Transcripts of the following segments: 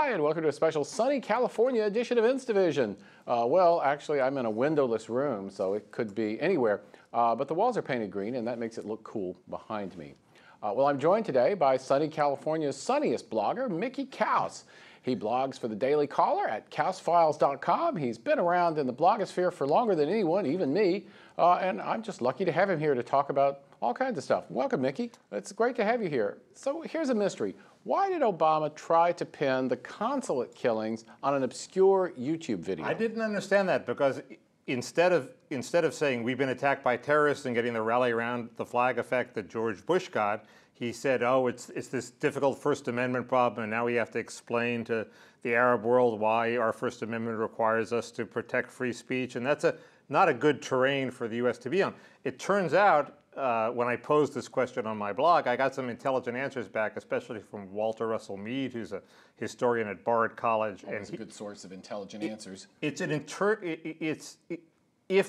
Hi, and welcome to a special sunny California edition of Instavision. Well, actually, I'm in a windowless room, so it could be anywhere. But the walls are painted green, and that makes it look cool behind me. Well, I'm joined today by sunny California's sunniest blogger, Mickey Kaus. He blogs for the Daily Caller at kausfiles.com. He's been around in the blogosphere for longer than anyone, even me, and I'm just lucky to have him here to talk about all kinds of stuff. Welcome, Mickey. It's great to have you here. So here's a mystery. Why did Obama try to pin the consulate killings on an obscure YouTube video? I didn't understand that, because instead of saying we've been attacked by terrorists and getting the rally around the flag effect that George Bush got, he said, oh, it's this difficult First Amendment problem, and now we have to explain to the Arab world why our First Amendment requires us to protect free speech, and that's not a good terrain for the U.S. to be on. It turns out, when I posed this question on my blog, I got some intelligent answers back, especially from Walter Russell Mead, who's a historian at Bard College. Always a good source of intelligent answers. If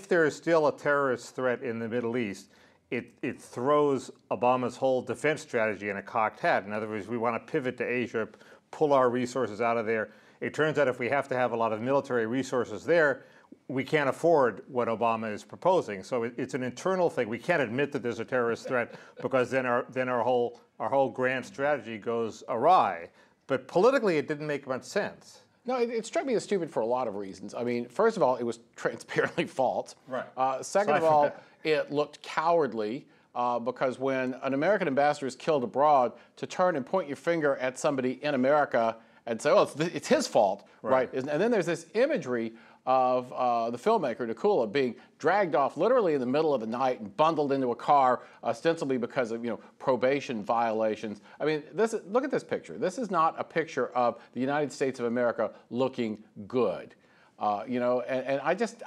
there is still a terrorist threat in the Middle East, it throws Obama's whole defense strategy in a cocked hat. In other words, we want to pivot to Asia, pull our resources out of there. It turns out if we have to have a lot of military resources there, we can't afford what Obama is proposing. So it's an internal thing. We can't admit that there's a terrorist threat, because then our whole grand strategy goes awry. But politically, it didn't make much sense. No, it struck me as stupid for a lot of reasons. I mean, first of all, it was transparently false. Right. Second of all, it looked cowardly, because when an American ambassador is killed abroad, to turn and point your finger at somebody in America and say, oh, it's his fault, right? And then there's this imagery of the filmmaker, Nakula, being dragged off literally in the middle of the night and bundled into a car, ostensibly because of probation violations. I mean, look at this picture. This is not a picture of the United States of America looking good, and I just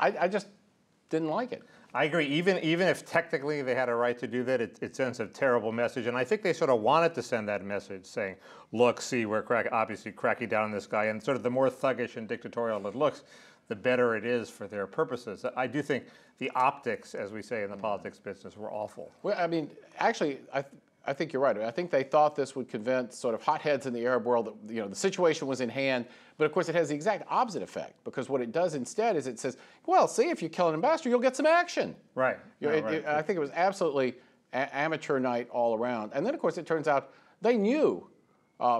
didn't like it. I agree. Even if technically they had a right to do that, it sends a terrible message. And I think they sort of wanted to send that message, saying, look, see, we're obviously cracking down on this guy. And sort of the more thuggish and dictatorial it looks, the better it is for their purposes. I do think the optics, as we say in the politics business, were awful. Well, I mean, actually, I think you're right. I think they thought this would convince sort of hotheads in the Arab world that the situation was in hand. But of course, it has the exact opposite effect, because what it does instead is it says, well, see, if you kill an ambassador, you'll get some action. Right. I think it was absolutely amateur night all around. And then, of course, it turns out they knew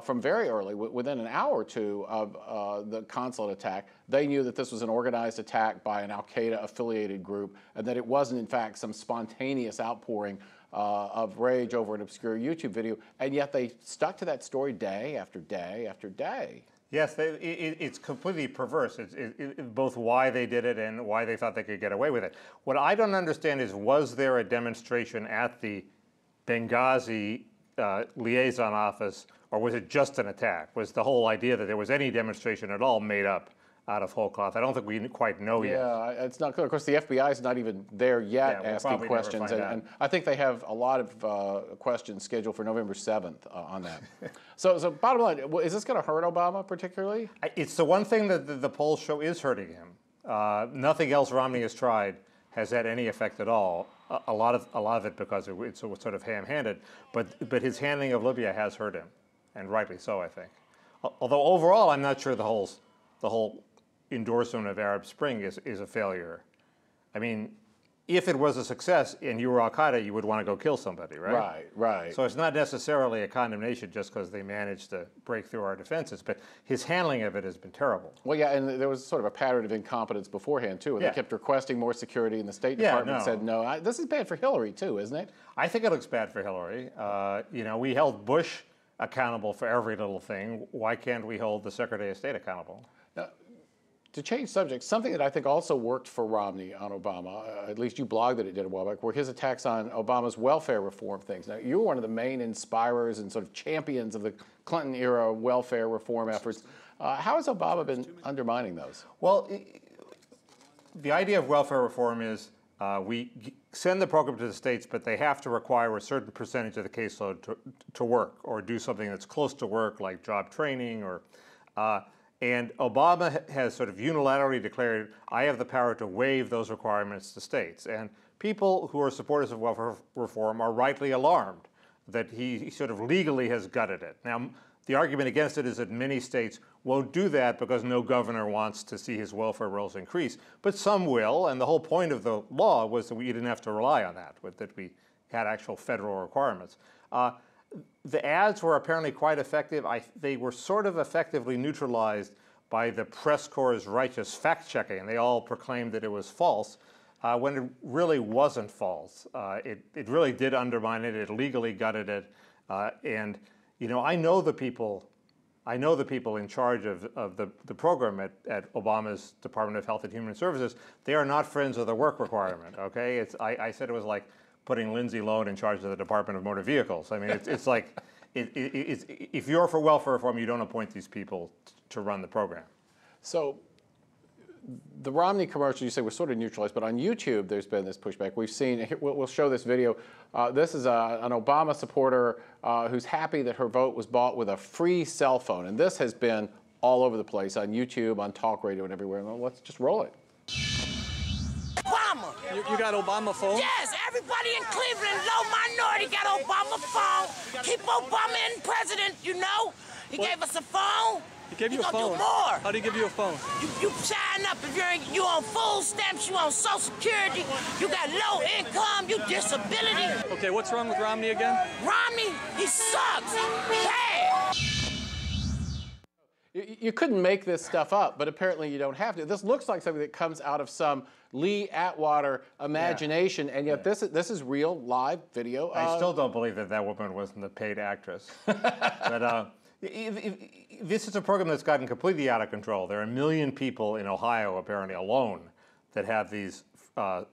from very early, within an hour or two of the consulate attack, they knew that this was an organized attack by an al-Qaeda-affiliated group, and that it wasn't, in fact, some spontaneous outpouring of rage over an obscure YouTube video, and yet they stuck to that story day after day after day. Yes, it's completely perverse. It's both why they did it and why they thought they could get away with it. What I don't understand is, was there a demonstration at the Benghazi liaison office, or was it just an attack? Was the whole idea that there was any demonstration at all made up out of whole cloth? I don't think we quite know yet. Yeah, it's not clear. Of course, the FBI is not even there yet asking questions, and I think they have a lot of questions scheduled for November 7th on that. So bottom line, is this going to hurt Obama particularly? It's the one thing that the polls show is hurting him. Nothing else Romney has tried has had any effect at all. A lot of it because it's sort of ham-handed, but his handling of Libya has hurt him, and rightly so, I think. Although overall, I'm not sure the whole endorsement of Arab Spring is a failure. I mean, if it was a success and you were Al-Qaeda, you would want to go kill somebody, right? Right. So it's not necessarily a condemnation just because they managed to break through our defenses, but his handling of it has been terrible. Well, yeah, and there was sort of a pattern of incompetence beforehand, too. They kept requesting more security, and the State Department said no. This is bad for Hillary, too, isn't it? I think it looks bad for Hillary. We held Bush accountable for every little thing. Why can't we hold the Secretary of State accountable? Now, to change subjects, something that I think also worked for Romney on Obama, at least you blogged that it did a while back, were his attacks on Obama's welfare reform things. Now, you were one of the main inspirers and sort of champions of the Clinton-era welfare reform efforts. How has Obama been undermining those? Well, the idea of welfare reform is we send the program to the states, but they have to require a certain percentage of the caseload to work, or do something that's close to work, like job training, or and Obama has sort of unilaterally declared, I have the power to waive those requirements to states. And people who are supporters of welfare reform are rightly alarmed that he sort of legally has gutted it. Now, The argument against it is that many states won't do that because no governor wants to see his welfare rolls increase. But some will, and the whole point of the law was that we didn't have to rely on that, that we had actual federal requirements. The ads were apparently quite effective. They were sort of effectively neutralized by the press corps' righteous fact-checking, and they all proclaimed that it was false, when it really wasn't false. It really did undermine it. It legally gutted it, and you know, I know the people in charge of the program at Obama's Department of Health and Human Services. They are not friends of the work requirement, okay? I said it was like putting Lindsay Lohan in charge of the Department of Motor Vehicles. I mean, it's like, if you're for welfare reform, you don't appoint these people to run the program. So the Romney commercial, you say, was sort of neutralized, but on YouTube, there's been this pushback. We've seen, we'll show this video. This is an Obama supporter who's happy that her vote was bought with a free cell phone. And this has been all over the place on YouTube, on talk radio, and everywhere. Well, let's just roll it. Obama. You got Obamaphone? Yes, everybody in Cleveland, low minority, got Obamaphone. Keep Obama in president, you know. He gave us a phone. He gave you a gonna phone? do more. How'd he give you a phone? You sign up if you on food stamps, you on Social Security, you got low income, you disability. Okay, what's wrong with Romney again? Romney, he sucks. Bad. You couldn't make this stuff up, but apparently you don't have to. This looks like something that comes out of some Lee Atwater imagination, and yet this is real, live video. I still don't believe that woman wasn't a paid actress. But this is a program that's gotten completely out of control. There are 1 million people in Ohio, apparently alone, that have these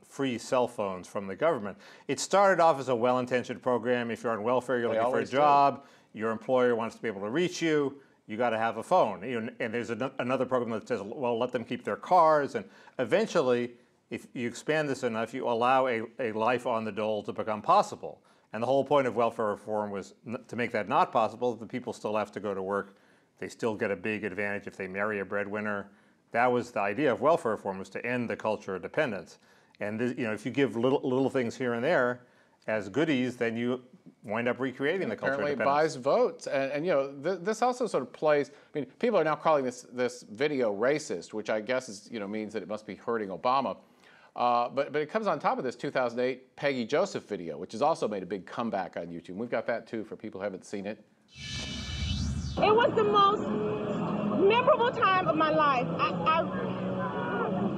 free cell phones from the government. It started off as a well-intentioned program. If you're on welfare, you're looking for a job, your employer wants to be able to reach you, you got to have a phone. And there's another program that says, well, let them keep their cars. And eventually, if you expand this enough, you allow a life on the dole to become possible. And the whole point of welfare reform was to make that not possible. The people still have to go to work. They still get a big advantage if they marry a breadwinner. That was the idea of welfare reform, was to end the culture of dependence. And if you give little things here and there as goodies, then you wind up recreating the culture of dependence. Apparently it buys votes. And this also sort of plays, I mean, people are now calling this video racist, which I guess is, means that it must be hurting Obama. But it comes on top of this 2008 Peggy Joseph video, which has also made a big comeback on YouTube. We've got that too for people who haven't seen it. It was the most memorable time of my life.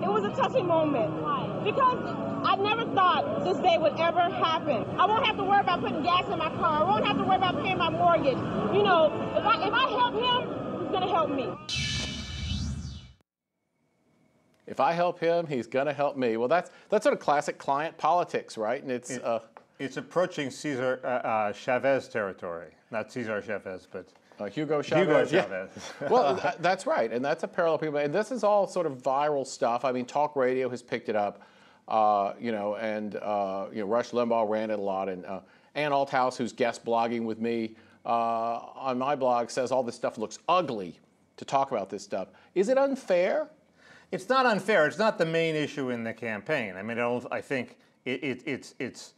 It was a touching moment because I never thought this day would ever happen. I won't have to worry about putting gas in my car. I won't have to worry about paying my mortgage. If I help him, he's gonna help me. If I help him, he's going to help me. Well, that's sort of classic client politics, right? And it's approaching Cesar Chavez territory. Not Cesar Chavez, but Hugo Chavez. Hugo Chavez. Yeah. Well, that's right, and that's a parallel people. And this is all sort of viral stuff. I mean, talk radio has picked it up, Rush Limbaugh ran it a lot, and Ann Althouse, who's guest blogging with me on my blog, says all this stuff looks ugly to talk about this stuff. Is it unfair? It's not unfair. It's not the main issue in the campaign. I mean, I think it's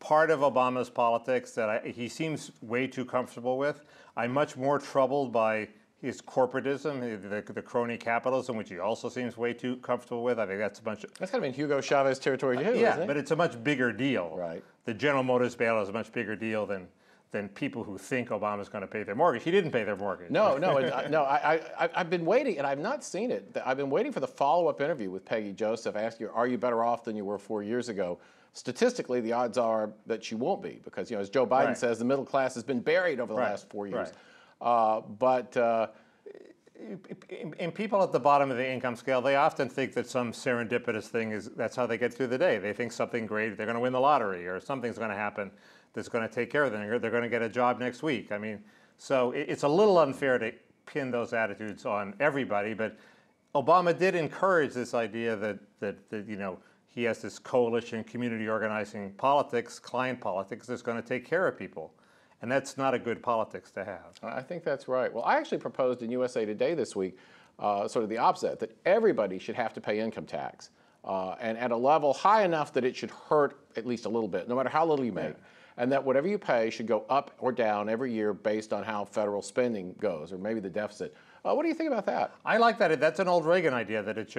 part of Obama's politics that he seems way too comfortable with. I'm much more troubled by his corporatism, the crony capitalism, which he also seems way too comfortable with. I think that's That's kind of in Hugo Chavez territory too, yeah, isn't it? but it's a much bigger deal. Right. The General Motors bailout is a much bigger deal than people who think Obama's going to pay their mortgage. He didn't pay their mortgage. No. I've been waiting, and I've not seen it. I've been waiting for the follow-up interview with Peggy Joseph, asking her, are you better off than you were 4 years ago? Statistically, the odds are that she won't be, because, as Joe Biden says, the middle class has been buried over the last 4 years. And people at the bottom of the income scale, they often think that some serendipitous thing that's how they get through the day. They think something great, they're going to win the lottery, or something's going to happen that's going to take care of them. They're going to get a job next week. I mean, so it's a little unfair to pin those attitudes on everybody, but Obama did encourage this idea that he has this coalition, community organizing politics, client politics that's going to take care of people. And that's not a good politics to have. I think that's right. Well, I actually proposed in USA Today this week sort of the opposite, that everybody should have to pay income tax, and at a level high enough that it should hurt at least a little bit, no matter how little you make. and that whatever you pay should go up or down every year based on how federal spending goes, or maybe the deficit. What do you think about that? I like that. That's an old Reagan idea that it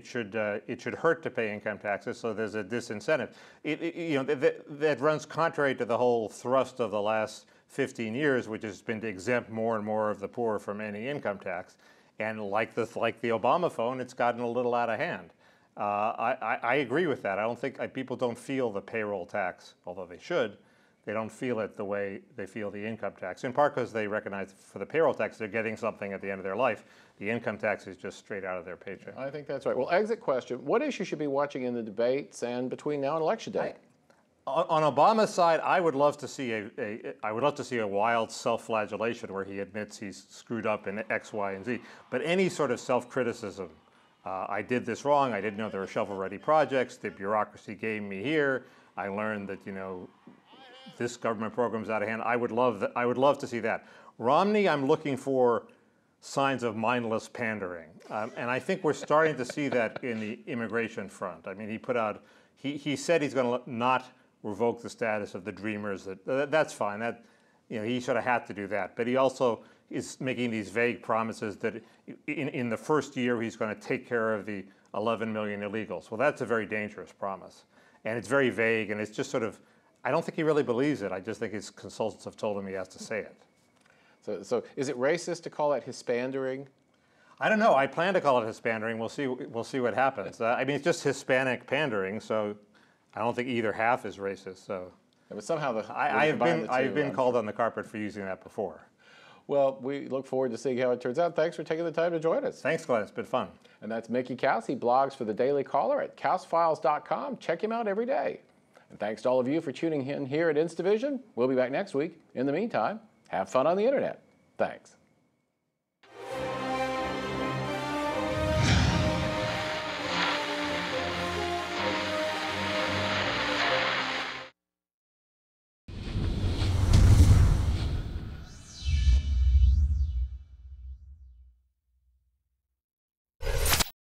should hurt to pay income taxes, so there's a disincentive. That runs contrary to the whole thrust of the last 15 years, which has been to exempt more and more of the poor from any income tax. And like the ObamaPhone, it's gotten a little out of hand. I agree with that. I don't think people don't feel the payroll tax, although they should. They don't feel it the way they feel the income tax, in part because they recognize for the payroll tax they're getting something at the end of their life. The income tax is just straight out of their paycheck. I think that's right. Well, exit question: what issue should be watching in the debates and between now and election day? On Obama's side, I would love to see a wild self-flagellation where he admits he's screwed up in X, Y, and Z. But any sort of self-criticism, I did this wrong. I didn't know there were shovel-ready projects. The bureaucracy gave me here. I learned that this government program's out of hand. I would love to see that. Romney, I'm looking for signs of mindless pandering, and I think we're starting to see that in the immigration front. I mean, he said he's going to not revoke the status of the Dreamers. That's fine. He sort of had to do that. But he also is making these vague promises that in the first year he's going to take care of the 11 million illegals. Well, that's a very dangerous promise, and it's very vague, and it's just sort of. I don't think he really believes it. I just think his consultants have told him he has to say it. So is it racist to call that hispandering? I don't know. I plan to call it hispandering. We'll see what happens. I mean, it's just Hispanic pandering, so I don't think either half is racist. So, yeah, but somehow I've been called on the carpet for using that before. Well, we look forward to seeing how it turns out. Thanks for taking the time to join us. Thanks, Glenn. It's been fun. And that's Mickey Kaus. He blogs for the Daily Caller at kausfiles.com. Check him out every day. And thanks to all of you for tuning in here at Instavision. We'll be back next week. In the meantime, have fun on the internet. Thanks.